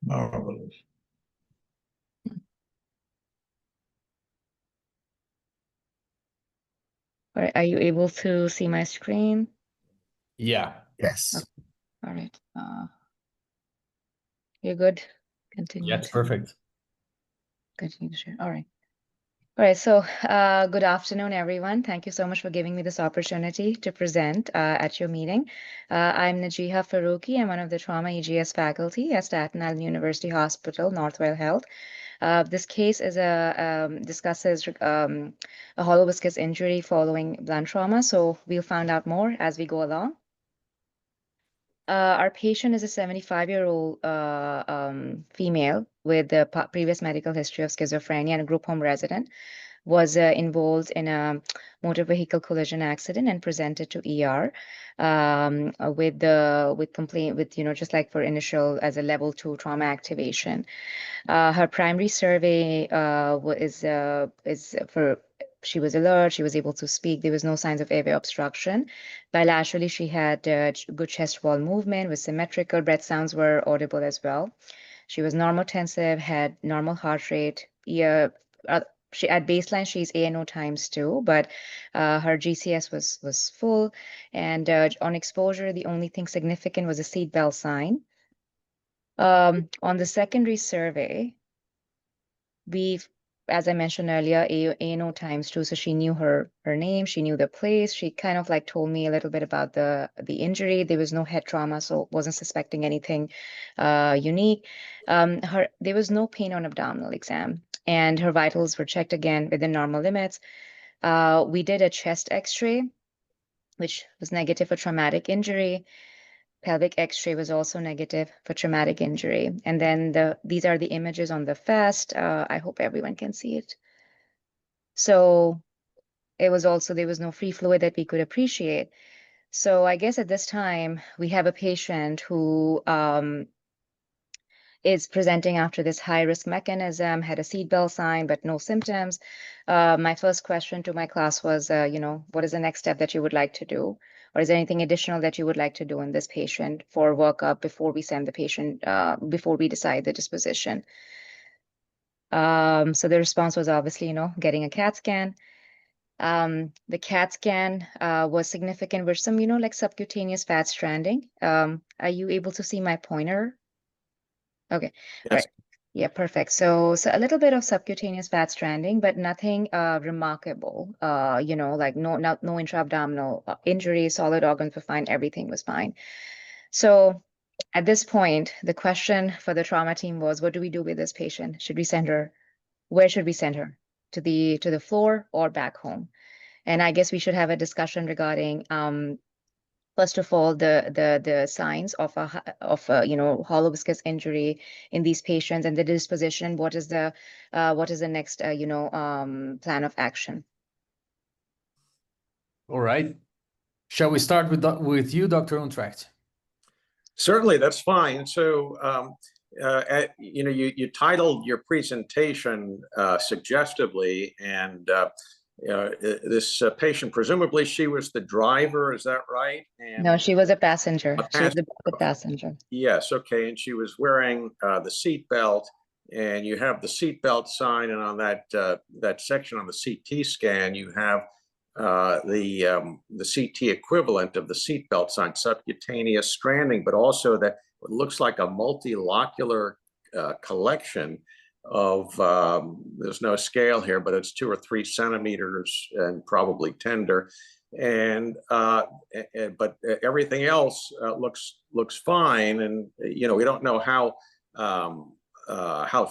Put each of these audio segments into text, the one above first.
Marvelous. All right, are you able to see my screen? Yeah. Yes. Okay. All right. You're good. Yeah, it's perfect. Continue to share. All right. All right. So, good afternoon, everyone. Thank you so much for giving me this opportunity to present at your meeting. I'm Dr Farooqi. I'm one of the trauma EGS faculty at Staten Island University Hospital, Northwell Health. This case is discusses a hollow viscous injury following blunt trauma. So we'll find out more as we go along. Our patient is a 75-year-old female with a previous medical history of schizophrenia and a group home resident. Was involved in a motor vehicle collision accident and presented to ER with complaint with just like for initial as a level 2 trauma activation. Her primary survey is for she was alert, she was able to speak, there was no signs of airway obstruction. Bilaterally, she had good chest wall movement with symmetrical, breath sounds were audible as well. She was normotensive, had normal heart rate. She at baseline she's ANO times 2, but her GCS was full, and on exposure, the only thing significant was a seatbelt sign. On the secondary survey, as I mentioned earlier, ANO times 2, so she knew her name, she knew the place. She kind of like told me a little bit about the injury. There was no head trauma, so wasn't suspecting anything unique. There was no pain on abdominal exam, and her vitals were checked again within normal limits. We did a chest X-ray, which was negative for traumatic injury. Pelvic X-ray was also negative for traumatic injury. And then these are the images on the FAST. I hope everyone can see it. So there was no free fluid that we could appreciate. So I guess at this time we have a patient who is presenting after this high-risk mechanism, had a seatbelt sign, but no symptoms. My first question to my class was, what is the next step that you would like to do? Or is there anything additional that you would like to do in this patient for workup before we send the patient, before we decide the disposition? So the response was obviously, getting a CAT scan. The CAT scan was significant with some, like subcutaneous fat stranding. Are you able to see my pointer? Okay. Yes. All right. Yeah, perfect. So a little bit of subcutaneous fat stranding, but nothing remarkable. Like no intra-abdominal injury, solid organs were fine, everything was fine. So at this point, the question for the trauma team was, what do we do with this patient? Should we send her? Where should we send her? To the floor or back home? And I guess we should have a discussion regarding first of all, the signs of a hollow viscous injury in these patients and the disposition. What is the next plan of action? All right. Shall we start with you, Dr. Untracht? Certainly, that's fine. So, you titled your presentation suggestively, and this patient, presumably she was the driver, is that right? And No, she was a passenger. She was passenger. the passenger. Yes, okay, and she was wearing the seat belt, and you have the seat belt sign, and on that section on the CT scan, you have the CT equivalent of the seat belt sign, subcutaneous stranding, but also that it looks like a multilocular collection of there's no scale here, but it's 2 or 3 centimeters and probably tender, and but everything else looks fine, and we don't know how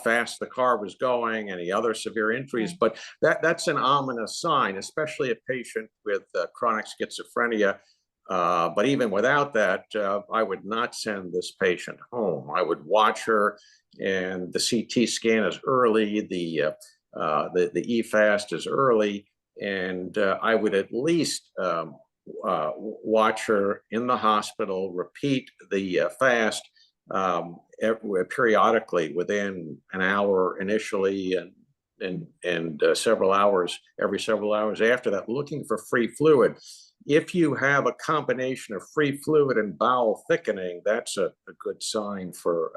fast the car was going, any other severe injuries, but that's an ominous sign, especially a patient with chronic schizophrenia. But even without that, I would not send this patient home. I would watch her, and the CT scan is early, the EFAST is early, and I would at least watch her in the hospital, repeat the FAST periodically within an hour initially, and several hours, every several hours after that, looking for free fluid. If you have a combination of free fluid and bowel thickening, that's a good sign for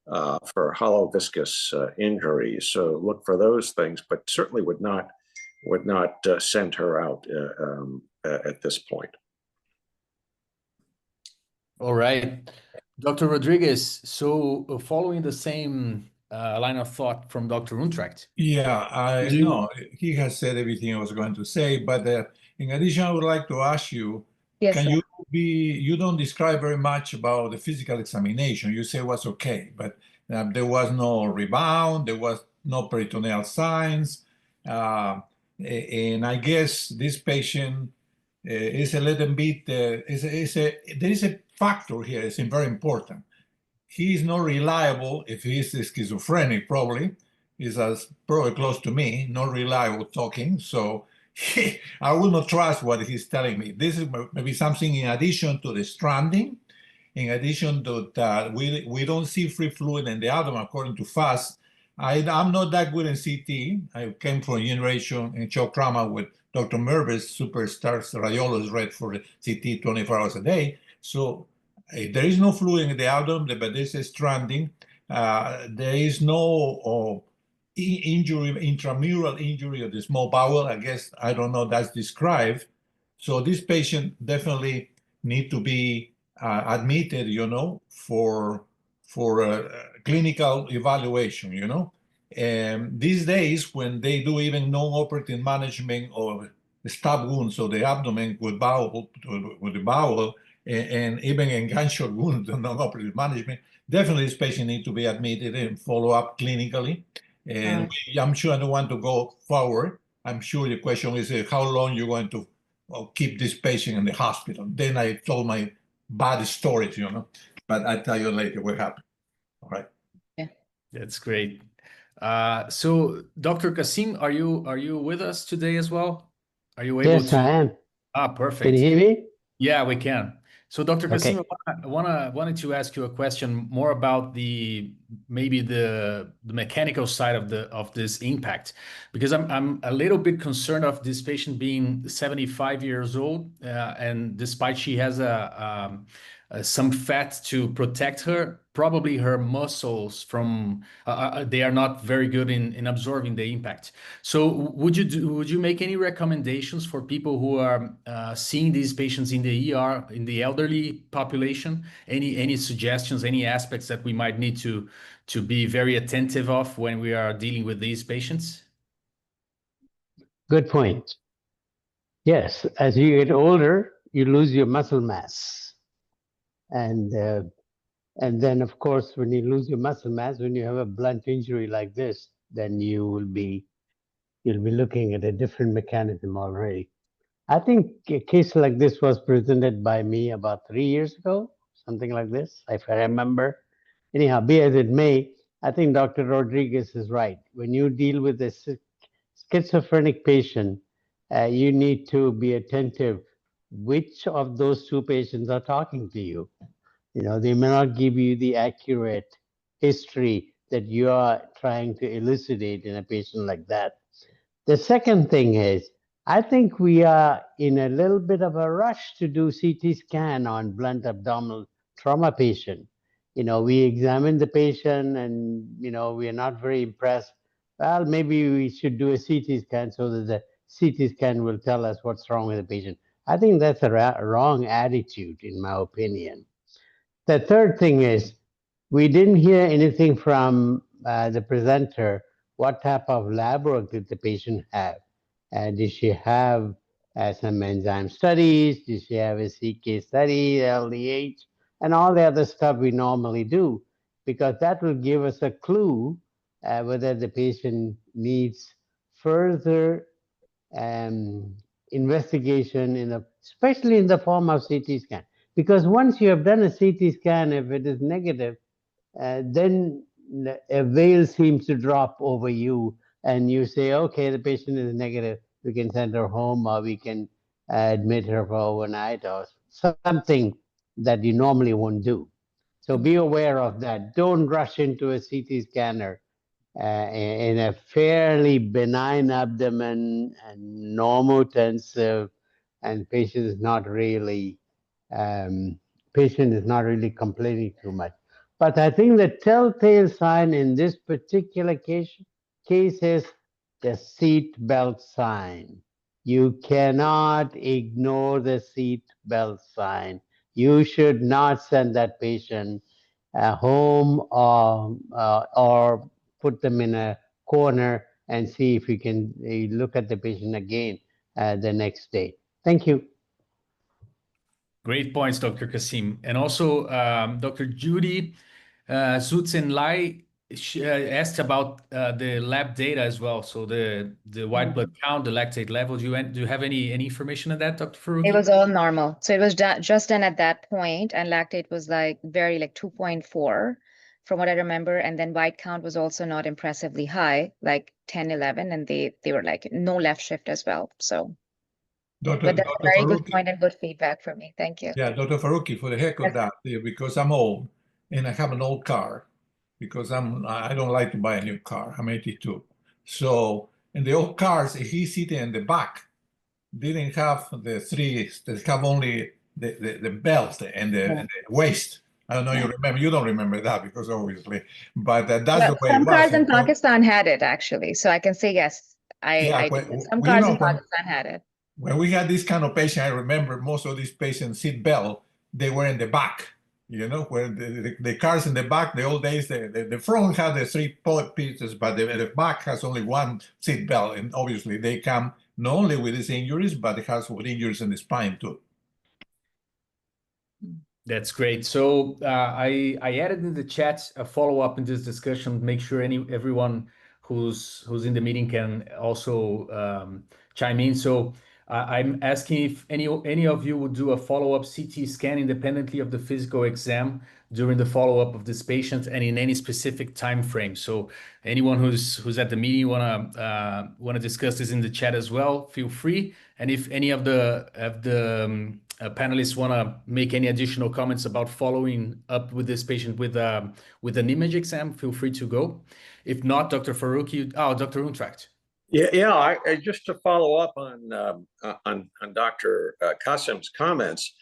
for hollow viscous injuries. So look for those things, but certainly would not send her out at this point. All right, Dr. Rodriguez. So following the same line of thought from Dr. Untracht. Yeah, I know he has said everything I was going to say, but in addition, I would like to ask you, Yes, can sir. you don't describe very much about the physical examination. You say it was okay, but there was no rebound, there was no peritoneal signs. And I guess this patient is a little bit, there is a factor here, it's very important. He is not reliable if he is schizophrenic, probably. He's probably close to me, not reliable talking. So I will not trust what he's telling me. This is maybe something in addition to the stranding, in addition to that, we don't see free fluid in the abdomen according to FAST. I'm not that good in CT. I came from generation in shock trauma with Dr. Mervis, superstar radiologist, read for the CT 24 hours a day. So there is no fluid in the abdomen, but this is stranding. There is no injury, intramural injury of the small bowel. I guess, I don't know, that's described. So this patient definitely need to be admitted, for clinical evaluation, And these days, when they do even non-operative management of stab wounds of the abdomen with the bowel, and even in gunshot wounds, non-operative management, definitely this patient needs to be admitted and follow up clinically. And I'm sure I don't want to go forward. I'm sure the question is how long you're going to keep this patient in the hospital. Then I told my bad stories, but I'll tell you later what happened. All right. Yeah. That's great. So Dr. Kasim, are you with us today as well? Are you able Yes, to? I am. Perfect. Can you hear me? Yeah, we can. So, Dr. Kasim, Okay. I wanted to ask you a question more about maybe the mechanical side of this impact, because I'm a little bit concerned of this patient being 75 years old, and despite she has some fat to protect her, probably her muscles from they are not very good in absorbing the impact. So would you make any recommendations for people who are seeing these patients in the ER, in the elderly population? Any suggestions, any aspects that we might need to be very attentive of when we are dealing with these patients? Good point. Yes, as you get older, you lose your muscle mass. And then, of course, when you lose your muscle mass, when you have a blunt injury like this, then you'll be looking at a different mechanism already. I think a case like this was presented by me about 3 years ago, something like this, if I remember. Anyhow, be as it may, I think Dr. Rodriguez is right. When you deal with a schizophrenic patient, you need to be attentive which of those two patients are talking to you. They may not give you the accurate history that you are trying to elucidate in a patient like that. The second thing is, I think we are in a little bit of a rush to do CT scan on blunt abdominal trauma patient. We examine the patient and, we are not very impressed. Well, maybe we should do a CT scan so that the CT scan will tell us what's wrong with the patient. I think that's a wrong attitude, in my opinion. The third thing is, we didn't hear anything from the presenter. What type of lab work did the patient have? Did she have some enzyme studies? Did she have a CK study, LDH, and all the other stuff we normally do? Because that will give us a clue whether the patient needs further investigation, especially in the form of CT scan. Because once you have done a CT scan, if it is negative, then a veil seems to drop over you, and you say, okay, the patient is negative. We can send her home, or we can admit her for overnight, or something that you normally won't do. So be aware of that. Don't rush into a CT scanner in a fairly benign abdomen and normotensive, and patient is not really complaining too much. But I think the telltale sign in this particular case is the seat belt sign. You cannot ignore the seat belt sign. You should not send that patient home or put them in a corner and see if you can look at the patient again the next day. Thank you. Great points, Dr. Kasim. And also, Dr. Judy Zutzenlei asked about the lab data as well. So the white blood count, the lactate level. Do you have any information on that, Dr. Farooqi? It was all normal. So it was just done at that point, and lactate was like 2.4 from what I remember. And then white count was also not impressively high, like 10, 11, and they were like no left shift as well. So but that's a very good point and good feedback for me. Thank you. Yeah, Dr. Farooqi, for the heck of that, because I'm old and I have an old car, because I don't like to buy a new car. I'm 82. So in the old cars, he's sitting in the back, didn't have the three, they have only the belt and the waist. I don't know, you remember, you don't remember that because obviously, but that's the way it was. Some cars in Pakistan had it actually. So I can say yes, I did. Some cars in Pakistan had it. When we had this kind of patient, I remember most of these patients seat belt, they were in the back, you know, where the cars in the back, the old days, the front had the three pieces, but the back has only one seat belt. And obviously they come not only with these injuries, but it has with injuries in the spine too. That's great. So I added in the chat a follow-up in this discussion, make sure everyone who's in the meeting can also chime in. So I'm asking if any of you would do a follow-up CT scan independently of the physical exam during the follow-up of this patient and in any specific time frame. So anyone who's at the meeting wanna discuss this in the chat as well, feel free. And if any of the panelists want to make any additional comments about following up with this patient with an image exam, feel free to go. If not, Dr. Farooqi, Dr. Untracht. Yeah. I just to follow up on Dr. Kasim's comments,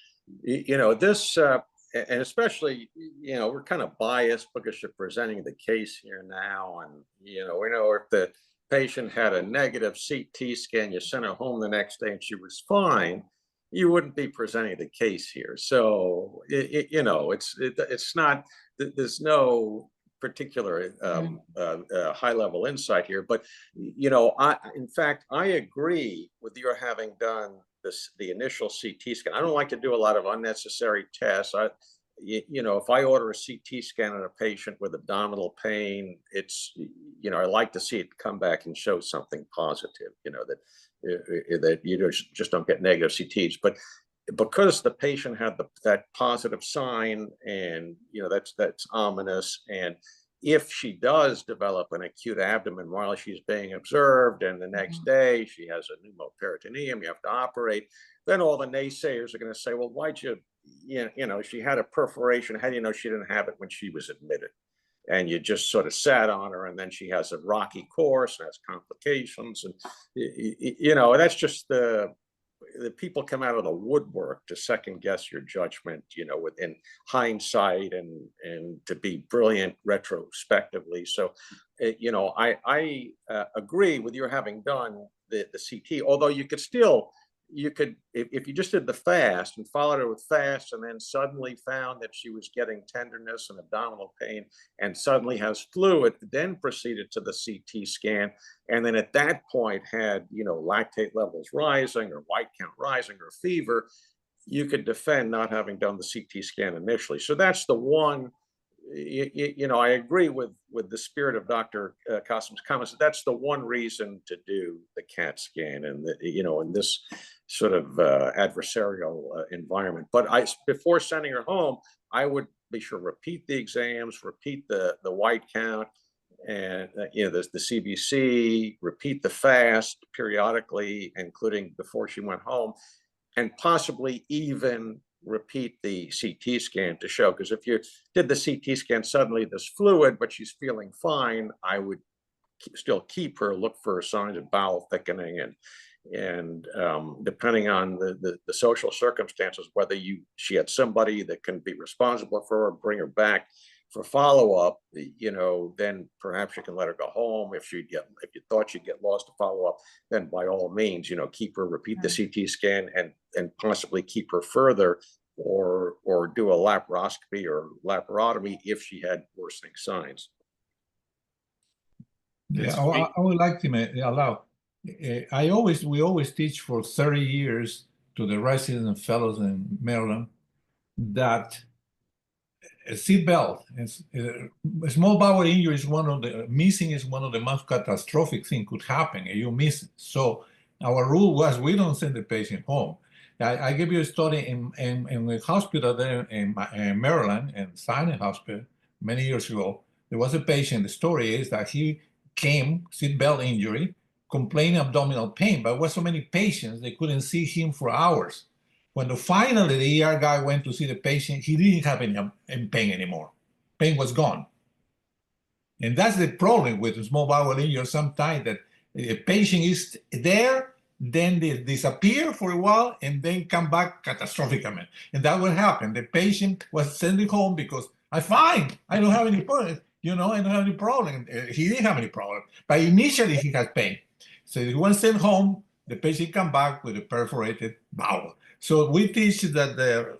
you know, this, and especially, you know, we're kind of biased because you're presenting the case here now, and you know, we know if the patient had a negative CT scan, you sent her home the next day and she was fine, you wouldn't be presenting the case here. So you know, it's not, there's no particular high level insight here, but you know, in fact I agree with your having done the initial CT scan. I don't like to do a lot of unnecessary tests. You know, if I order a CT scan on a patient with abdominal pain, it's, you know, I like to see it come back and show something positive, you know, that you just don't get negative CTs. But because the patient had that positive sign, and you know, that's ominous, and if she does develop an acute abdomen while she's being observed, and the next day she has a pneumoperitoneum, you have to operate, then all the naysayers are going to say, well, why'd you know, she had a perforation. How do you know she didn't have it when she was admitted? And you just sort of sat on her, and then she has a rocky course and has complications. And, you know, that's just the people come out of the woodwork to second guess your judgment, you know, within hindsight, and to be brilliant retrospectively. So, you know, I agree with your having done the CT, although you could still, if you just did the fast and followed her with fast, and then suddenly found that she was getting tenderness and abdominal pain and suddenly has fluid, then proceeded to the CT scan, and then at that point had, you know, lactate levels rising or white count rising or fever, you could defend not having done the CT scan initially. So that's the one, you know, I agree with the spirit of Dr. Kasim's comments. That's the one reason to do the CAT scan, and you know, in this sort of adversarial environment. But before sending her home, I would be sure repeat the exams, repeat the white count, and you know, the CBC, repeat the fast periodically, including before she went home, and possibly even repeat the CT scan to show, because if you did the CT scan, suddenly there's fluid, but she's feeling fine, I would still keep her, look for signs of bowel thickening, and depending on the social circumstances, whether she had somebody that can be responsible for her, bring her back, for follow-up, then perhaps you can let her go home. If you thought she'd get lost to follow-up, then by all means, keep her, repeat the CT scan and possibly keep her further, or do a laparoscopy or laparotomy if she had worsening signs. Yeah, I would like to allow. We always teach for 30 years to the residents and fellows in Maryland that a seatbelt, a small bowel injury is one of the most catastrophic thing could happen, and you miss it. So our rule was we don't send the patient home. I give you a story in the hospital there in Maryland, in Sinai Hospital, many years ago. There was a patient. The story is that he came, seatbelt injury, complaining abdominal pain, but there were so many patients they couldn't see him for hours. When finally the ER guy went to see the patient, he didn't have any pain anymore. Pain was gone. And that's the problem with small bowel injury sometimes, that the patient is there, then they disappear for a while, and then come back catastrophically. And that will happen. The patient was sent home because I'm fine. I don't have any problem. I don't have any problem. He didn't have any problem. But initially he had pain. So he was sent home, the patient come back with a perforated bowel. So we teach that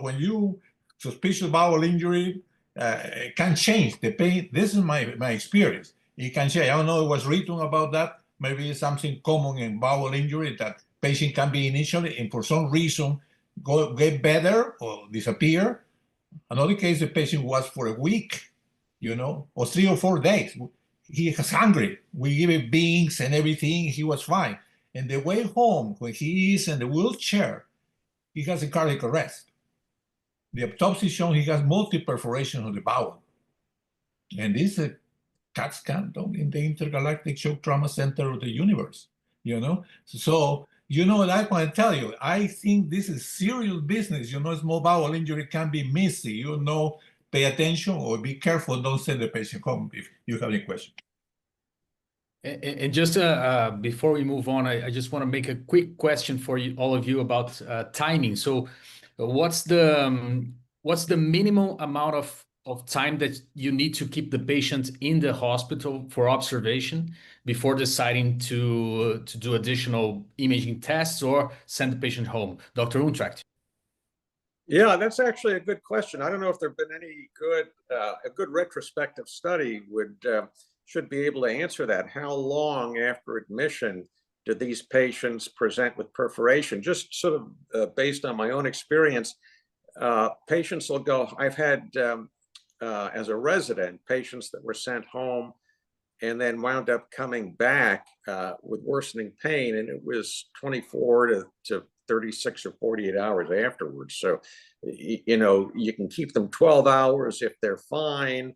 when you suspicious bowel injury, it can change the pain. This is my experience. It can change. I don't know what was written about that. Maybe it's something common in bowel injury that patient can be initially and for some reason get better or disappear. Another case, the patient was for a week, or 3 or 4 days. He was hungry. We give him beans and everything. He was fine. And the way home, when he is in the wheelchair, he has a cardiac arrest. The autopsy shows he has multi-perforation of the bowel. And this is a CAT scan done in the Intergalactic Shock Trauma Center of the universe, So, what I want to tell you, I think this is serious business. Small bowel injury can be messy. Pay attention or be careful. Don't send the patient home if you have any question. And just before we move on, I just want to make a quick question for you, all of you, about timing. So, what's the minimum amount of time that you need to keep the patient in the hospital for observation before deciding to do additional imaging tests or send the patient home? Dr. Untracht. Yeah, that's actually a good question. I don't know if there've been any a good retrospective study should be able to answer that. How long after admission do these patients present with perforation? Just sort of based on my own experience, patients will go. I've had, as a resident, patients that were sent home and then wound up coming back with worsening pain, and it was 24 to 36 or 48 hours afterwards. So, you can keep them 12 hours if they're fine,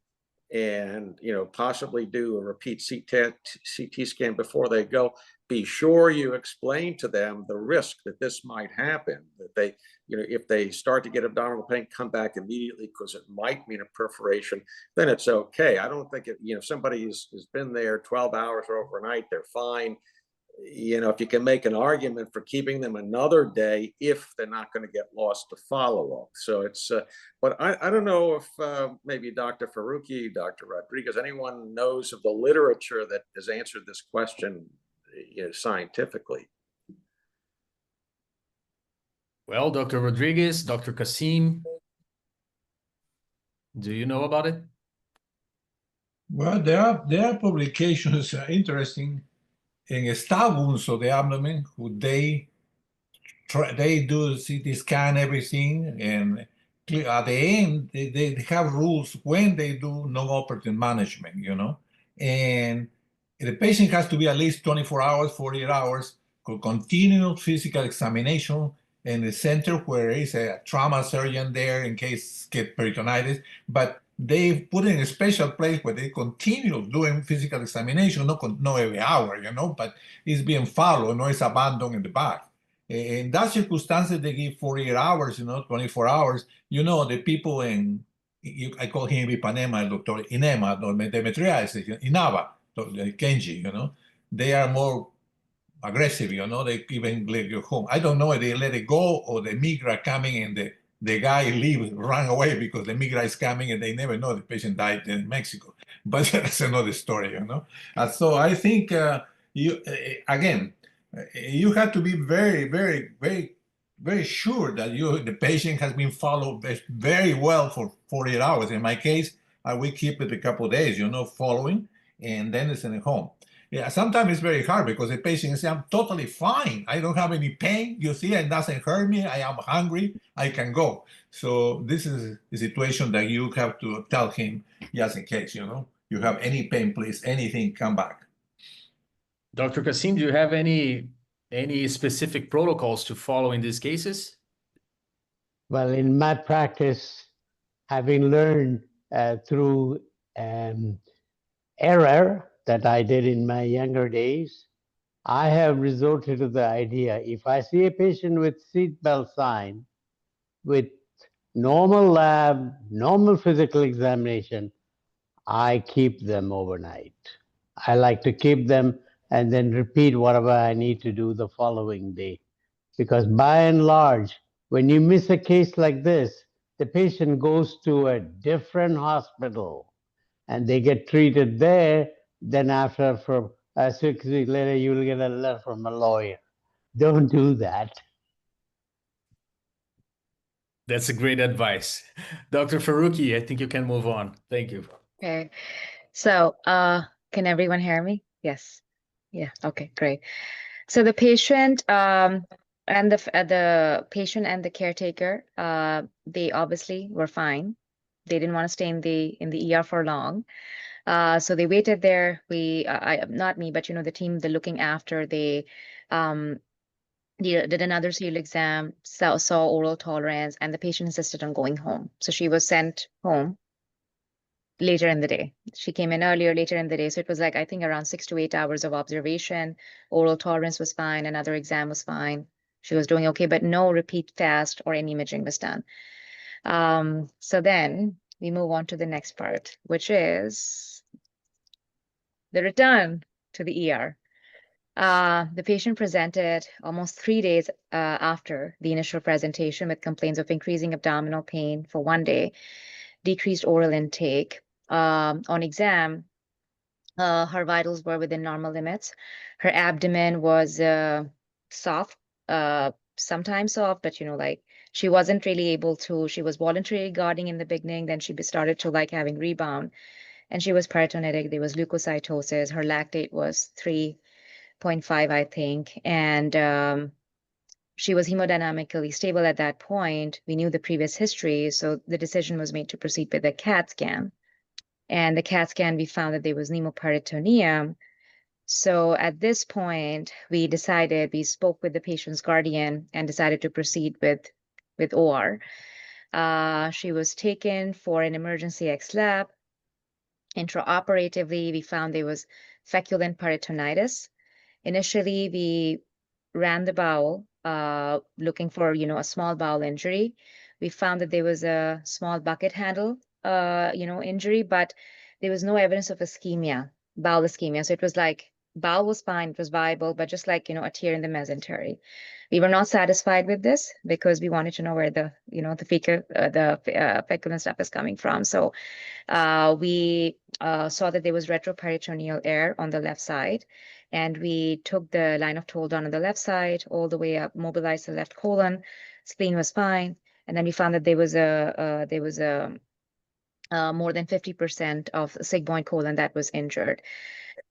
and possibly do a repeat CT scan before they go. Be sure you explain to them the risk that this might happen, that they, if they start to get abdominal pain, come back immediately because it might mean a perforation, then it's okay. I don't think if somebody has been there 12 hours or overnight, they're fine. If you can make an argument for keeping them another day if they're not going to get lost to follow-up. So it's, but I don't know if maybe Dr. Farooqi, Dr. Rodriguez, anyone knows of the literature that has answered this question scientifically. Well, Dr. Rodriguez, Dr. Kasim, do you know about it? Well, there are publications interesting in stab wounds of the abdomen, who they do CT scan everything, and at the end they have rules when they do non-operative management, and the patient has to be at least 24 hours, 48 hours, continual physical examination in the center where there is a trauma surgeon there in case get peritonitis, but they put in a special place where they continue doing physical examination, not every hour, but it's being followed, it's abandoned in the back. In that circumstances, they give 48 hours, 24 hours. The people I call him Ipanema, Dr. Inema, Demetriades, Inaba, Kenji, they are more aggressive, they even let you home. I don't know if they let it go or the migra coming and the guy ran away because the migra is coming, and they never know the patient died in Mexico. But that's another story, you know. So I think again, you have to be very, very, very, very sure that the patient has been followed very well for 48 hours. In my case, we keep it a couple of days, you know, following, and then it's in the home. Yeah, sometimes it's very hard because the patient says, I'm totally fine. I don't have any pain. You see, it doesn't hurt me. I am hungry. I can go. So this is a situation that you have to tell him, just in case, you know, you have any pain, please, anything, come back. Dr. Kassim, do you have any specific protocols to follow in these cases? Well, in my practice, having learned through error that I did in my younger days, I have resorted to the idea, if I see a patient with seatbelt sign, with normal lab, normal physical examination, I keep them overnight. I like to keep them and then repeat whatever I need to do the following day. Because by and large, when you miss a case like this, the patient goes to a different hospital and they get treated there. Then after, for 6 weeks later, you will get a letter from a lawyer. Don't do that. That's a great advice. Dr. Farooqi, I think you can move on. Thank you. Okay. So, can everyone hear me? Yes. Yeah. Okay, great. So the patient and the patient and the caretaker, they obviously were fine. They didn't want to stay in the ER for long. So they waited there. Not me, but the team, the looking after, they did another serial exam, saw oral tolerance, and the patient insisted on going home. So she was sent home later in the day. She came in earlier, later in the day. So it was like, I think around 6 to 8 hours of observation. Oral tolerance was fine. Another exam was fine. She was doing okay, but no repeat fast or any imaging was done. So then we move on to the next part, which is the return to the ER. The patient presented almost 3 days after the initial presentation with complaints of increasing abdominal pain for 1 day, decreased oral intake. On exam, her vitals were within normal limits. Her abdomen was soft, sometimes soft, but like she wasn't really able to. She was voluntarily guarding in the beginning, then she started to like having rebound, and she was peritonitic. There was leukocytosis. Her lactate was 3.5, I think, and she was hemodynamically stable at that point. We knew the previous history, so the decision was made to proceed with a CAT scan. And the CAT scan, we found that there was pneumoperitoneum. So at this point, we spoke with the patient's guardian and decided to proceed with OR. She was taken for an emergency X-lab. Intraoperatively, we found there was feculent peritonitis. Initially, we ran the bowel, looking for, a small bowel injury. We found that there was a small bucket handle, injury, but there was no evidence of ischemia, bowel ischemia. So it was like bowel was fine, it was viable, but just like, a tear in the mesentery. We were not satisfied with this because we wanted to know where the feculent stuff is coming from. So we saw that there was retroperitoneal air on the left side, and we took the line of toll down on the left side all the way up, mobilized the left colon. Spleen was fine, and then we found that there was a more than 50% of sigmoid colon that was injured.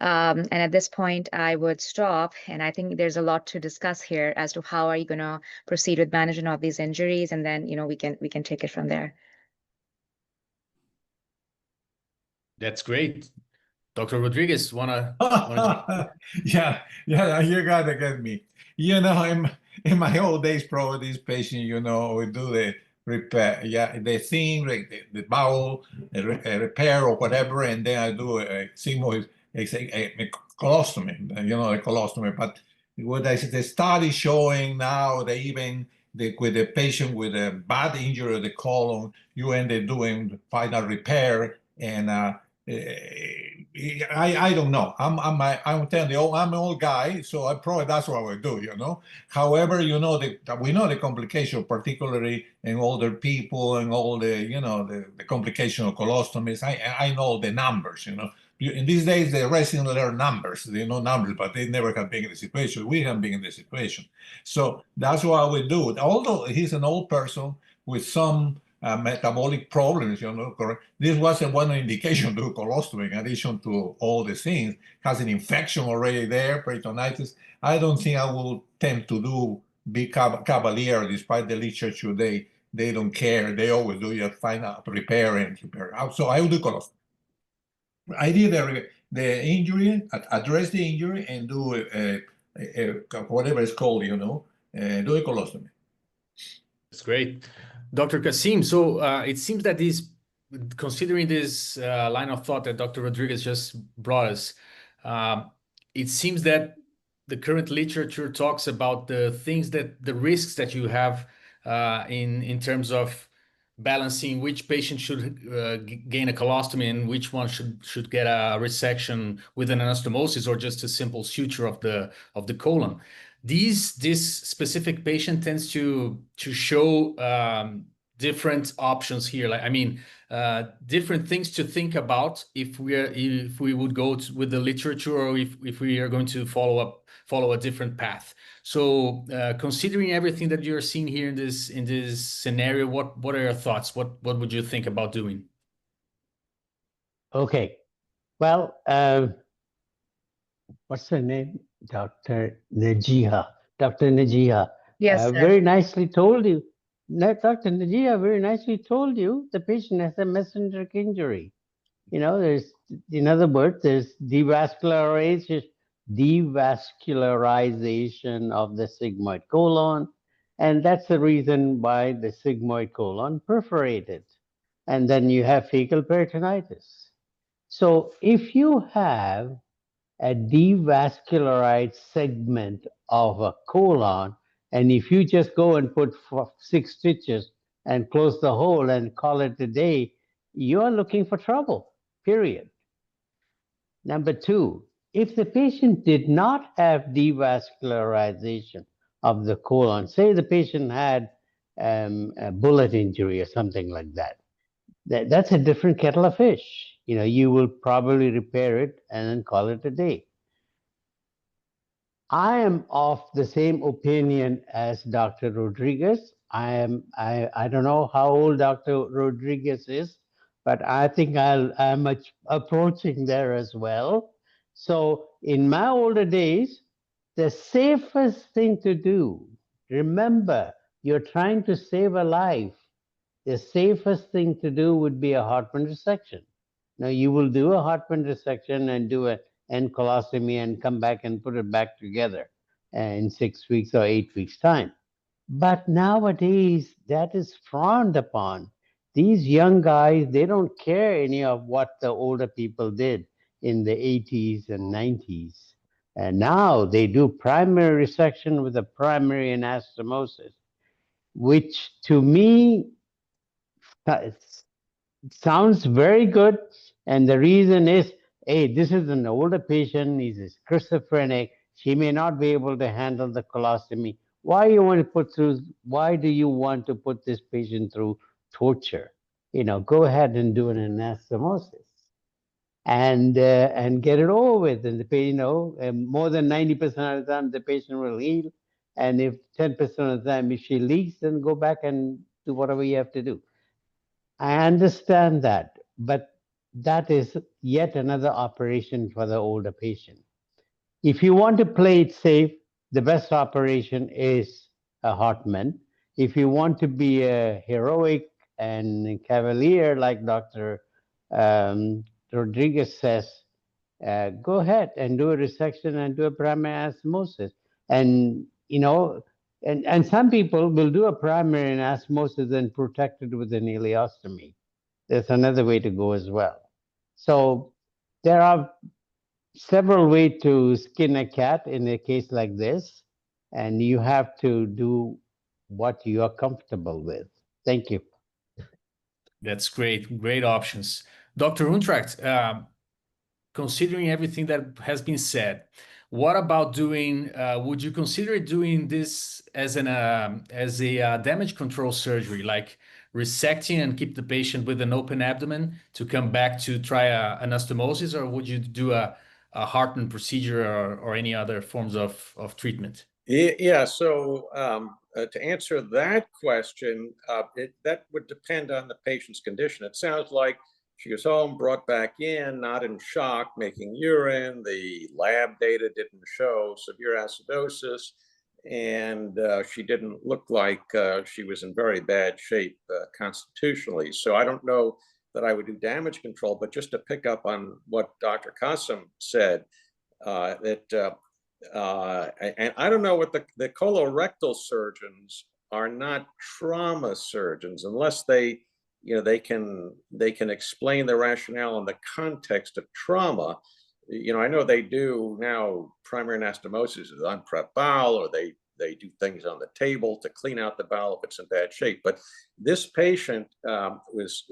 And at this point, I would stop, and I think there's a lot to discuss here as to how are you going to proceed with management of these injuries, and then we can take it from there. That's great. Dr. Rodriguez, wanna Yeah, you gotta get me. In my old days, probably this patient, we do the repair, the thing, like the bowel repair or whatever, and then I do a sigmoid a colostomy, a colostomy. But what the study showing now, they even with the patient with a bad injury of the colon, you end up doing final repair, and I don't know. I'm telling you, I'm an old guy, so I probably that's what I would do, you know. However, you know, we know the complication, particularly in older people and all the, you know, the complication of colostomies. I know the numbers, you know. In these days, the residents learn numbers. They know numbers, but they never have been in the situation. We have been in the situation. So that's what I would do. Although he's an old person with some metabolic problems, you know, correct? This wasn't one indication to colostomy, in addition to all the things, has an infection already there, peritonitis. I don't think I will tend to do big cavalier, despite the literature, they don't care. They always do, just find out, repair and repair. So I will do colostomy. I did the injury, address the injury, and do whatever it's called, you know, do a colostomy. That's great. Dr. Kasim, so it seems that considering this line of thought that Dr. Rodriguez just brought us, it seems that the current literature talks about the risks that you have in terms of balancing which patient should gain a colostomy and which one should get a resection with an anastomosis or just a simple suture of the colon. This specific patient tends to show different options here. Like, I mean, different things to think about if we would go with the literature, or if we are going to follow a different path. So considering everything that you're seeing here in this scenario, what are your thoughts? What would you think about doing? Okay. Well, what's her name? Dr. Najiha. Dr. Najiha. Yes, sir. Very nicely told you. Dr. Najiha very nicely told you the patient has a mesenteric injury. You know, in other words, there's devascularization of the sigmoid colon, and that's the reason why the sigmoid colon perforated. And then you have fecal peritonitis. So if you have a devascularized segment of a colon, and if you just go and put 6 stitches and close the hole and call it a day, you're looking for trouble, period. Number 2, if the patient did not have devascularization of the colon, say the patient had a bullet injury or something like that, that's a different kettle of fish. You know, you will probably repair it and then call it a day. I am of the same opinion as Dr. Rodriguez. I don't know how old Dr. Rodriguez is, but I think I'm approaching there as well. So in my older days, the safest thing to do, remember, you're trying to save a life. The safest thing to do would be a Hartmann resection. Now you will do a Hartmann resection and do an end colostomy and come back and put it back together in 6 weeks or 8 weeks time. But nowadays that is frowned upon. These young guys, they don't care any of what the older people did in the 80s and 90s. And now they do primary resection with a primary anastomosis, which to me sounds very good. And the reason is, hey, this is an older patient, he's schizophrenic, she may not be able to handle the colostomy. Why do you want to put this patient through torture? You know, go ahead and do an anastomosis and get it over with. And the patient, more than 90% of the time, the patient will heal. And if 10% of the time, if she leaks, then go back and do whatever you have to do. I understand that, but that is yet another operation for the older patient. If you want to play it safe, the best operation is a Hartmann. If you want to be a heroic and cavalier like Dr. Rodriguez says, go ahead and do a resection and do a primary anastomosis. And, and some people will do a primary anastomosis and protect it with an ileostomy. There's another way to go as well. So there are several ways to skin a cat in a case like this, and you have to do what you are comfortable with. Thank you. That's great. Great options. Dr. Untracht, considering everything that has been said, what about doing, would you consider doing this as a damage control surgery, like resecting and keep the patient with an open abdomen to come back to try anastomosis, or would you do a Hartmann procedure or any other forms of treatment? Yeah, so to answer that question, that would depend on the patient's condition. It sounds like she was home, brought back in, not in shock, making urine. The lab data didn't show severe acidosis, and she didn't look like she was in very bad shape constitutionally. So I don't know that I would do damage control, but just to pick up on what Dr. Qasim said, and I don't know what the colorectal surgeons are not trauma surgeons unless they, they can explain the rationale in the context of trauma. I know they do now primary anastomosis is unprepped bowel, or they do things on the table to clean out the bowel if it's in bad shape. But this patient was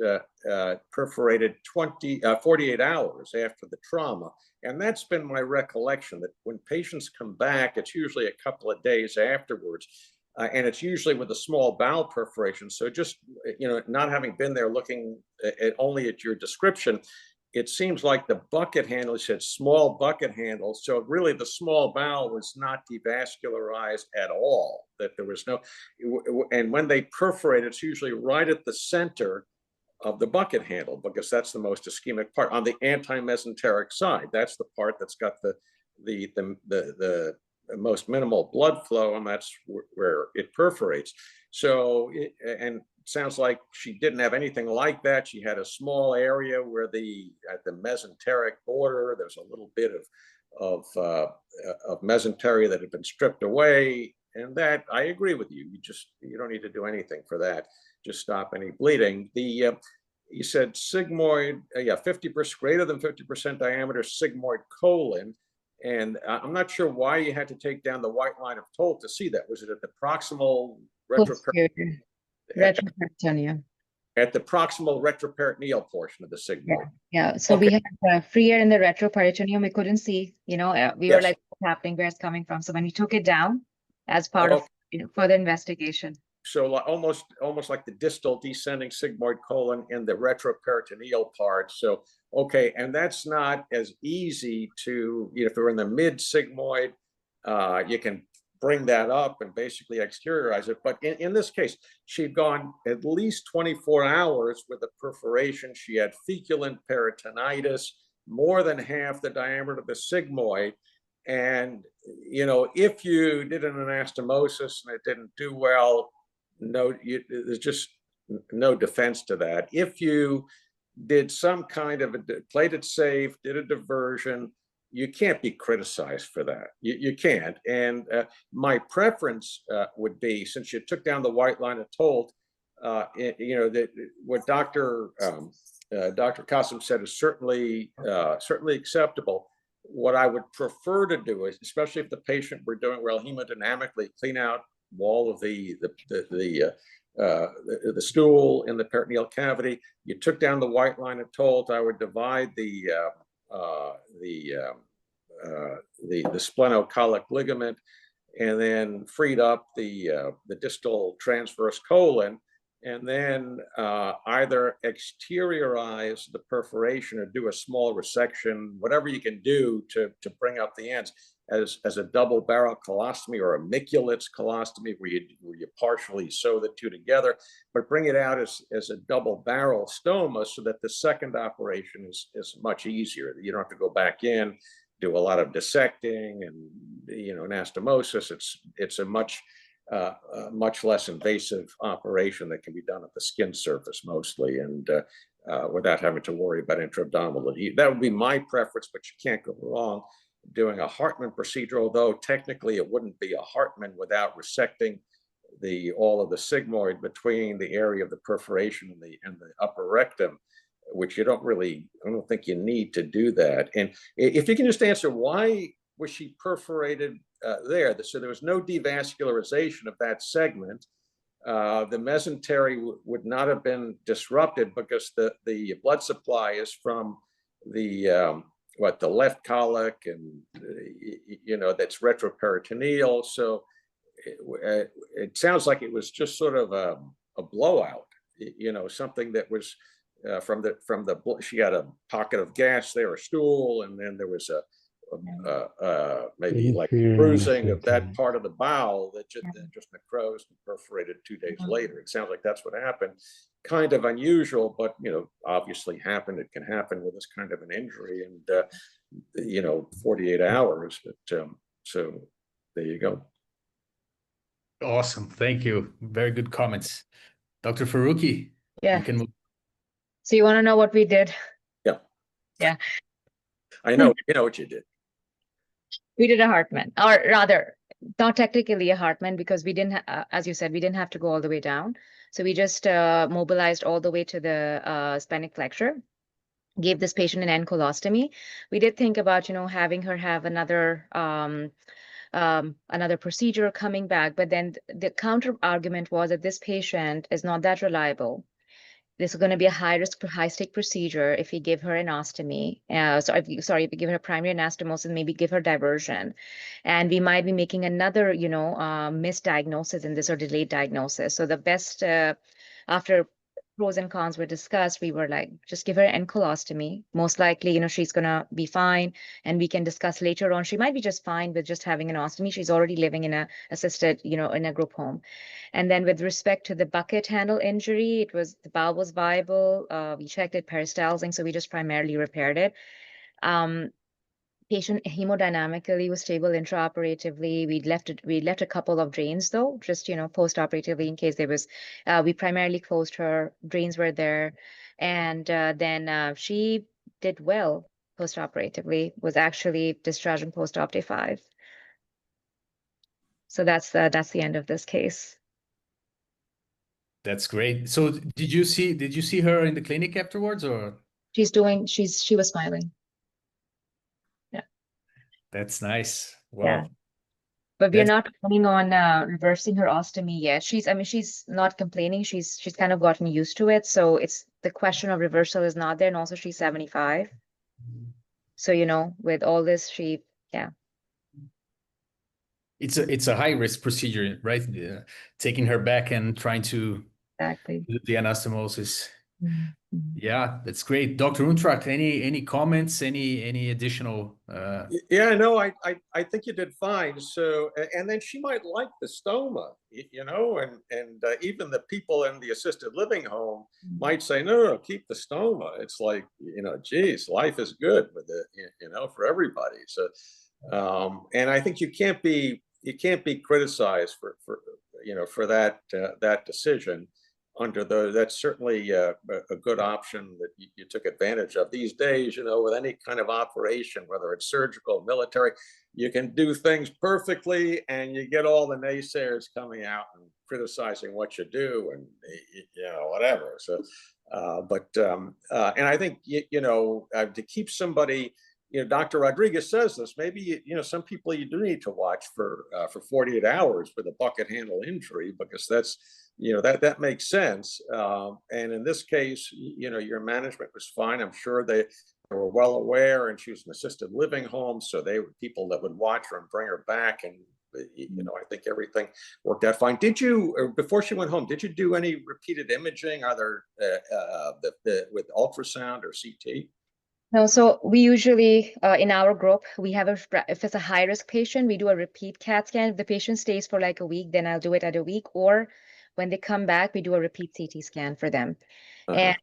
perforated 48 hours after the trauma. And that's been my recollection, that when patients come back, it's usually a couple of days afterwards. And it's usually with a small bowel perforation. So just, not having been there looking only at your description, it seems like the bucket handle, he said small bucket handle. So really the small bowel was not devascularized at all, that there was no, and when they perforate, it's usually right at the center of the bucket handle, because that's the most ischemic part on the anti-mesenteric side. That's the part that's got the most minimal blood flow, and that's where it perforates. So, and sounds like she didn't have anything like that. She had a small area where at the mesenteric border, there's a little bit of mesentery that had been stripped away. And that, I agree with you. You don't need to do anything for that. Just stop any bleeding. You said sigmoid, 50%, greater than 50% diameter sigmoid colon. And I'm not sure why you had to take down the white line of Tolt to see that. Was it at the proximal retroperitoneum? At the proximal retroperitoneal portion of the sigmoid. Yeah. So we had free air in the retroperitoneum. We couldn't see, we were like, what's happening, where it's coming from. So when we took it down as part of further investigation. So almost like the distal descending sigmoid colon in the retroperitoneal part. So, okay, and that's not as easy to, if you're in the mid sigmoid, you can bring that up and basically exteriorize it. But in this case, she'd gone at least 24 hours with a perforation. She had feculent peritonitis, more than half the diameter of the sigmoid. And, if you did an anastomosis and it didn't do well, there's just no defense to that. If you did some kind of played it safe, did a diversion, you can't be criticized for that. You can't. And my preference would be, since you took down the white line of Tolt, that what Dr. Qasim said is certainly acceptable. What I would prefer to do is, especially if the patient were doing well hemodynamically, clean out wall of the stool in the peritoneal cavity. You took down the white line of Tolt. I would divide the splenocolic ligament, and then freed up the distal transverse colon, and then either exteriorize the perforation or do a small resection, whatever you can do to bring up the ends, as a double barrel colostomy or a Mikulitz colostomy, where you partially sew the two together, but bring it out as a double barrel stoma, so that the second operation is much easier. You don't have to go back in, do a lot of dissecting and anastomosis. It's a much less invasive operation that can be done at the skin surface mostly, and without having to worry about intra-abdominal adhesion. That would be my preference, but you can't go wrong doing a Hartmann procedure, although technically it wouldn't be a Hartmann without resecting all of the sigmoid between the area of the perforation and the upper rectum, which I don't think you need to do that. And if you can just answer, why was she perforated there? So there was no devascularization of that segment. The mesentery would not have been disrupted, because the blood supply is from the the left colic, and that's retroperitoneal. So it sounds like it was just sort of a blowout, something that was she had a pocket of gas there, a stool, and then there was maybe like bruising of that part of the bowel that just necrosed and perforated 2 days later. It sounds like that's what happened. Kind of unusual, but obviously happened. It can happen with this kind of an injury, and 48 hours. But so there you go. Awesome. Thank you. Very good comments. Dr. Farooqi, Yeah. you can move. So you want to know what we did? Yeah. Yeah. I know. You know what you did. We did a Hartman, or rather, not technically a Hartman, because we didn't, as you said, we didn't have to go all the way down. So we just mobilized all the way to the splenic flexure, gave this patient an ankylostommy. We did think about, having her have another procedure coming back, but then the counter argument was that this patient is not that reliable. This is going to be a high-risk, high-stake procedure if we give her an ostomy. If we give her primary anastomosis, maybe give her diversion. And we might be making another, misdiagnosis in this, or delayed diagnosis. So the best, after pros and cons were discussed, we were like, just give her an colostomy. Most likely, she's going to be fine. And we can discuss later on. She might be just fine with just having an ostomy. She's already living in a assisted, in a group home. And then with respect to the bucket handle injury, the bowel was viable. We checked it peristalsing, so we just primarily repaired it. Patient hemodynamically was stable intraoperatively. We left a couple of drains though, just post-operatively in case there was. We primarily closed her. Drains were there, and then she did well post-operatively. Was actually discharged in post-op day 5. So that's the end of this case. That's great. So did you see her in the clinic afterwards, or? She was smiling. Yeah. That's nice. Wow. Yeah. But we're not planning on reversing her ostomy yet. She's not complaining. She's kind of gotten used to it. So it's the question of reversal is not there. And also she's 75. So, with all this, It's a high risk procedure, right? Taking her back and trying to exactly do the anastomosis. Mm-hmm. Yeah, that's great. Dr. Untracht, any comments, any additional? Yeah, no, I think you did fine. So, and then she might like the stoma, and even the people in the assisted living home might say, no, keep the stoma. It's like, geez, life is good with it, for everybody. So, and I think you can't be criticized for that decision. That's certainly a good option that you took advantage of. These days, with any kind of operation, whether it's surgical, military, you can do things perfectly, and you get all the naysayers coming out and criticizing what you do, and whatever. So, and I think to keep somebody. Dr. Rodriguez says this. Maybe some people you do need to watch for 48 hours for the bucket handle injury, because that's that makes sense. And in this case, your management was fine. I'm sure they were well aware, and she was an assisted living home, so they were people that would watch her and bring her back. And I think everything worked out fine. Did you, before she went home, did you do any repeated imaging, either with ultrasound or CT? No, so we usually, in our group, we have if it's a high-risk patient, we do a repeat CAT scan. If the patient stays for like a week, then I'll do it at a week. Or when they come back, we do a repeat CT scan for them. And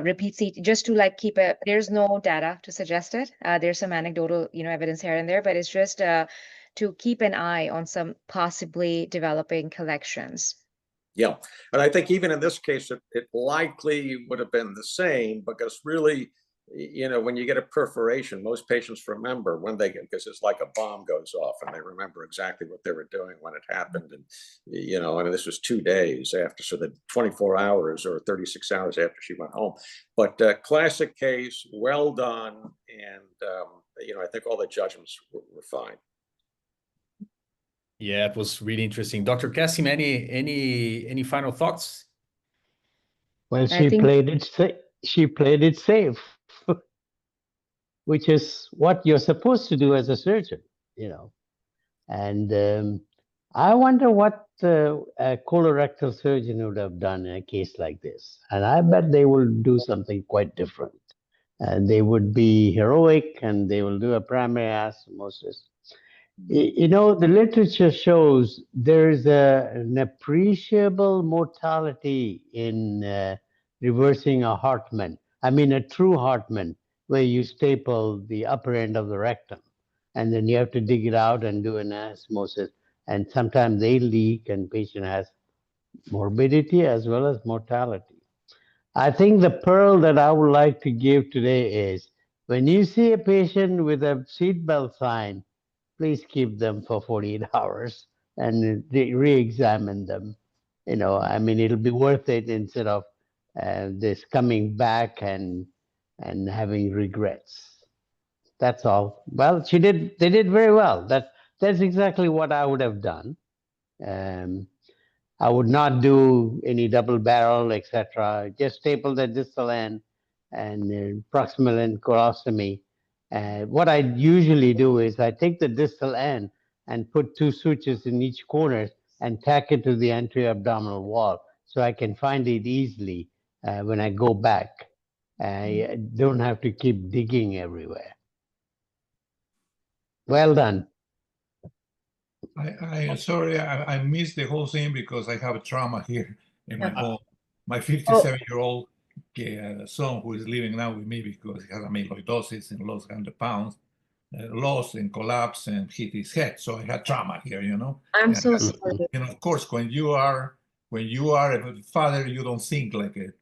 repeat CT, just to keep there's no data to suggest it. There's some anecdotal, evidence here and there, but it's just to keep an eye on some possibly developing collections. Yeah, and I think even in this case, it likely would have been the same, because really, when you get a perforation, most patients remember when they get, because it's like a bomb goes off, and they remember exactly what they were doing when it happened. And, and this was 2 days after, so the 24 hours or 36 hours after she went home. But classic case, well done. And, I think all the judgments were fine. Yeah, it was really interesting. Dr. Kassim, any final thoughts? Well, she played it safe. which is what you're supposed to do as a surgeon, you know. And I wonder what a colorectal surgeon would have done in a case like this. And I bet they will do something quite different. And they would be heroic, and they will do a primary anastomosis. You know, the literature shows there's an appreciable mortality in reversing a Hartmann. I mean, a true Hartmann, where you staple the upper end of the rectum, and then you have to dig it out and do an anastomosis. And sometimes they leak, and patient has morbidity as well as mortality. I think the pearl that I would like to give today is, when you see a patient with a seatbelt sign, please keep them for 48 hours and re-examine them. You know, I mean, it'll be worth it instead of this coming back and having regrets. That's all. Well, they did very well. That's exactly what I would have done. I would not do any double barrel, etc. Just staple the distal end and proximal end colostomy. What I usually do is I take the distal end and put 2 sutures in each corner and tack it to the anterior abdominal wall so I can find it easily when I go back. I don't have to keep digging everywhere. Well done. Sorry, I missed the whole thing because I have a trauma here in my home. My Oh. 57-year-old son, who is living now with me because he has amyloidosis and lost 100 pounds, lost and collapsed and hit his head. So I had trauma here, you know. I'm And so sorry. and of course, when you are a father, you don't think like a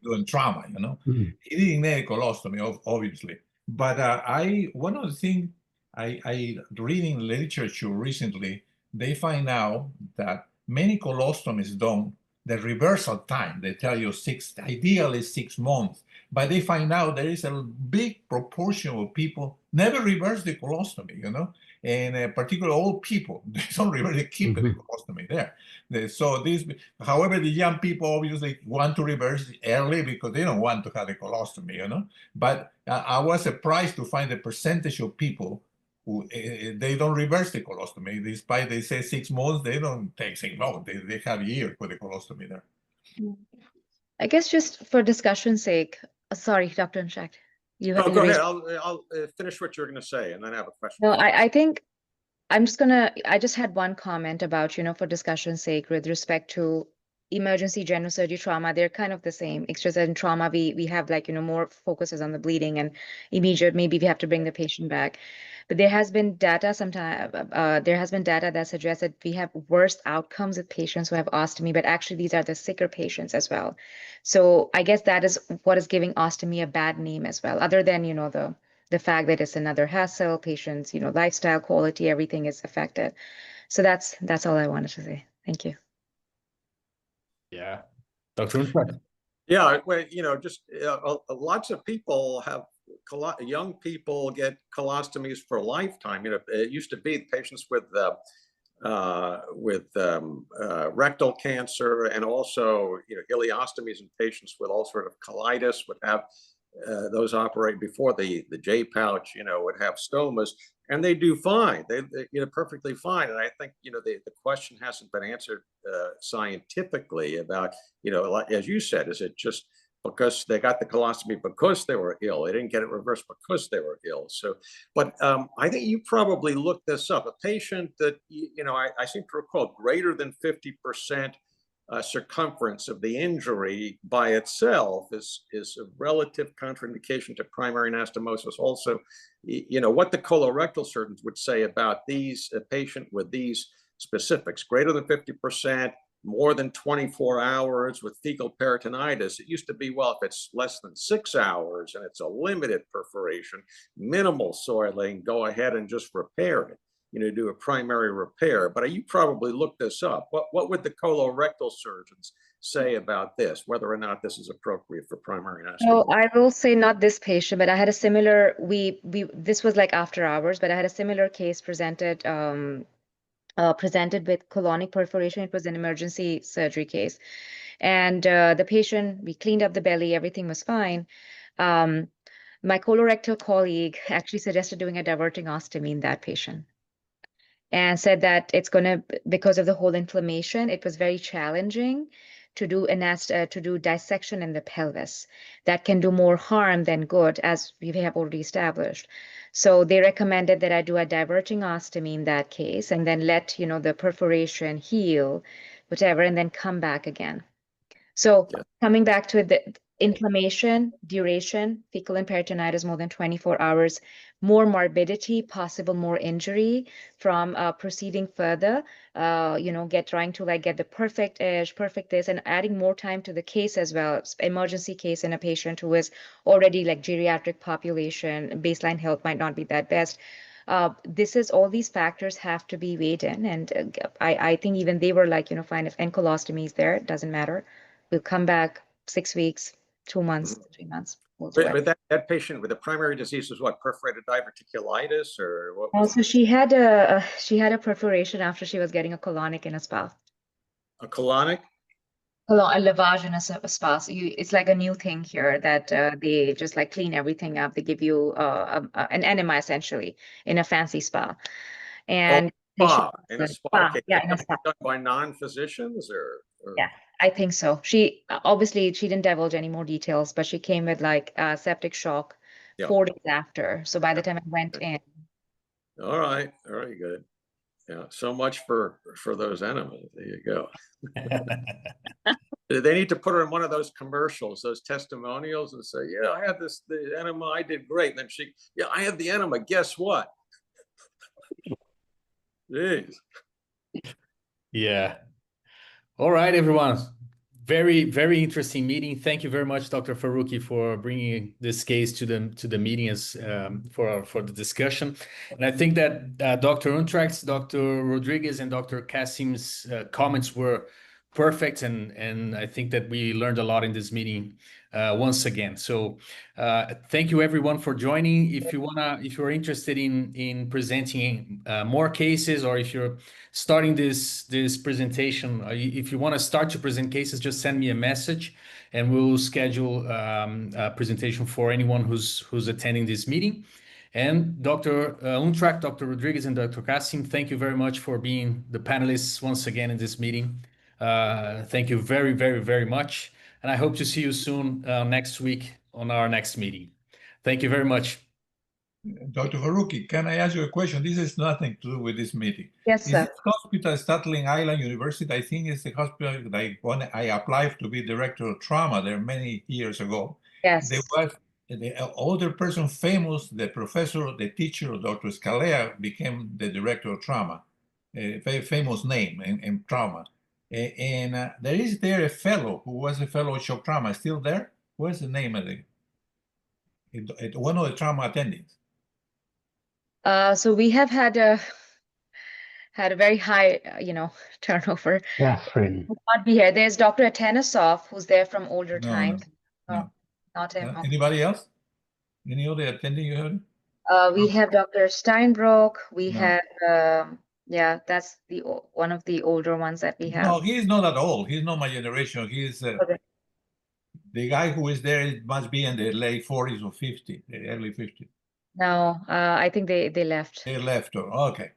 doing trauma, you know. He didn't need a colostomy, obviously. But one of the things I reading literature recently, they find out that many colostomies done, the reversal time, they tell you ideally 6 months, but they find out there is a big proportion of people never reverse the colostomy, you know, and particularly old people, they don't really keep the colostomy there. However, the young people obviously want to reverse early because they don't want to have a colostomy, you know. But I was surprised to find the percentage of people who they don't reverse the colostomy. Despite they say 6 months, they don't take 6 months. They have a year for the colostomy there. I guess just for discussion's sake, sorry, Dr. Inshak, you Oh, go ahead. raised- I'll finish what you're going to say, and then I have a question. No, I think I just had one comment about, for discussion's sake, with respect to emergency general surgery trauma. They're kind of the same. It's just that in trauma, we have more focuses on the bleeding and immediate, maybe we have to bring the patient back. But there has been data that suggests that we have worse outcomes with patients who have ostomy, but actually these are the sicker patients as well. So I guess that is what is giving ostomy a bad name as well, other than, the fact that it's another hassle, patients, lifestyle quality, everything is affected. So that's all I wanted to say. Thank you. Yeah. Dr. Unschak. Yeah, well, just lots of people have, young people get colostomies for a lifetime. It used to be patients with rectal cancer and also, ileostomies in patients with all sort of colitis would have those operate before the J pouch, would have stomas, and they do fine. They perfectly fine. And I think, the question hasn't been answered scientifically about, as you said, is it just because they got the colostomy because they were ill? They didn't get it reversed because they were ill. So, but I think you probably looked this up. A patient that, I seem to recall greater than 50% circumference of the injury by itself is a relative contraindication to primary anastomosis. Also, what the colorectal surgeons would say about a patient with these specifics, greater than 50%, more than 24 hours with fecal peritonitis. It used to be, well, if it's less than 6 hours and it's a limited perforation, minimal soiling, go ahead and just repair it. Do a primary repair. But you probably looked this up. What would the colorectal surgeons say about this, whether or not this is appropriate for primary anastomosis? No, I will say not this patient, but I had a similar, this was like after hours, but I had a similar case presented with colonic perforation. It was an emergency surgery case. And the patient, we cleaned up the belly, everything was fine. my colorectal colleague actually suggested doing a diverting ostomy in that patient and said that it's going to, because of the whole inflammation, it was very challenging to do to do dissection in the pelvis. That can do more harm than good, as we have already established. So they recommended that I do a diverting ostomy in that case, and then let, you know, the perforation heal, whatever, and then come back again. So Yeah. coming back to it, the inflammation, duration, fecal and peritonitis more than 24 hours, more morbidity, possible more injury from proceeding further, you know, trying to like get the perfect edge, perfect this, and adding more time to the case as well. Emergency case in a patient who is already like geriatric population, baseline health might not be that best. This is all these factors have to be weighed in. And I think even they were like, you know, fine, if ankylostomy is there, it doesn't matter. We'll come back 6 weeks, 2 months, 3 months. We'll do it. With that patient with the primary disease was what, perforated diverticulitis, or what was Also, she had a perforation after she was getting a colonic in a spa. a colonic? A lavage in a spa. So it's like a new thing here that they just like clean everything up. They give you an enema essentially in a fancy spa. And Spa, in a spa. Okay. Yeah, in a spa. Done by non-physicians or? Yeah, I think so. She obviously she didn't divulge any more details, but she came with like septic shock Yeah. 4 days after. So by the time I went in. All right, very good. Yeah, so much for those enemas. There you go. They need to put her in one of those commercials, those testimonials, and say, "Yeah, I had the enema. I did great." And then "Yeah, I had the enema. Guess what?" Jeez. Yeah. All right, everyone. Very, very interesting meeting. Thank you very much, Dr. Farooqi, for bringing this case to the meeting as for the discussion. And I think that Dr. Untracht's, Dr. Rodriguez, and Dr. Kassim's comments were perfect, and I think that we learned a lot in this meeting once again. So thank you everyone for joining. If you're interested in presenting more cases, or if you're starting this presentation, if you want to start to present cases, just send me a message and we'll schedule a presentation for anyone who's attending this meeting. And Dr. Untracht, Dr. Rodriguez, and Dr. Kassim, thank you very much for being the panelists once again in this meeting. Thank you very, very, very much. And I hope to see you soon next week on our next meeting. Thank you very much. Dr. Farooqi, can I ask you a question? This has nothing to do with this meeting. Yes, sir. Is this hospital Statling Island University? I think it's the hospital that I applied to be director of trauma there many years ago. Yes. There was the older person famous, the professor, the teacher, Dr. Scalea, became the director of trauma. A very famous name in trauma. And there is there a fellow who was a fellow of shock trauma, still there? What's the name of one of the trauma attendings? So we have had a very high, turnover. Catherine. Will not be here. There's Dr. Atanesov, who's there from older No, times. no. Not him. Okay. Anybody else? Any other attending you heard? We have Dr. Steinbrook. We No. have, yeah, that's one of the older ones that we have. No, he's not at all. He's not my generation. He's Okay. the guy who is there must be in the late 40s or 50s, the early 50s. No, I think they left. They left. Okay.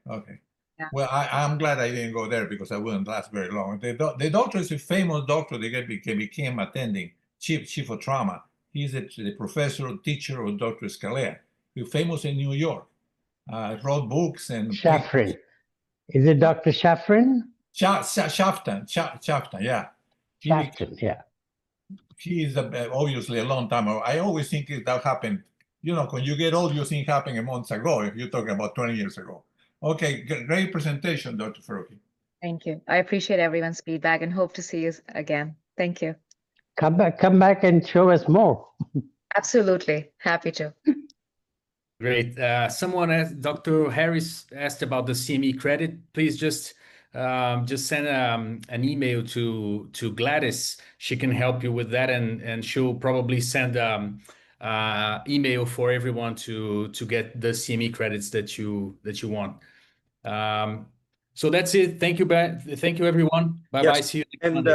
Yeah. Well, I'm glad I didn't go there because I wouldn't last very long. The doctor is a famous doctor. They became attending chief of trauma. He's the professor, teacher of Dr. Scalea. He's famous in New York. Wrote books and Shafrin. Is it Dr. Shafrin? Shafton, yeah. Shafton, yeah. He is obviously a long time ago. I always think that happened. You know, when you get old, you think happened months ago. If you're talking about 20 years ago. Okay, great presentation, Dr. Farooqi. Thank you. I appreciate everyone's feedback and hope to see you again. Thank you. Come back and show us more. Absolutely. Happy to. Great. Someone asked, Dr. Harris asked about the CME credit. Please just send an email to Gladys. She can help you with that, and she'll probably send email for everyone to get the CME credits that you want. So that's it. Thank you, everyone. Bye bye. Yes, See you next and Monday.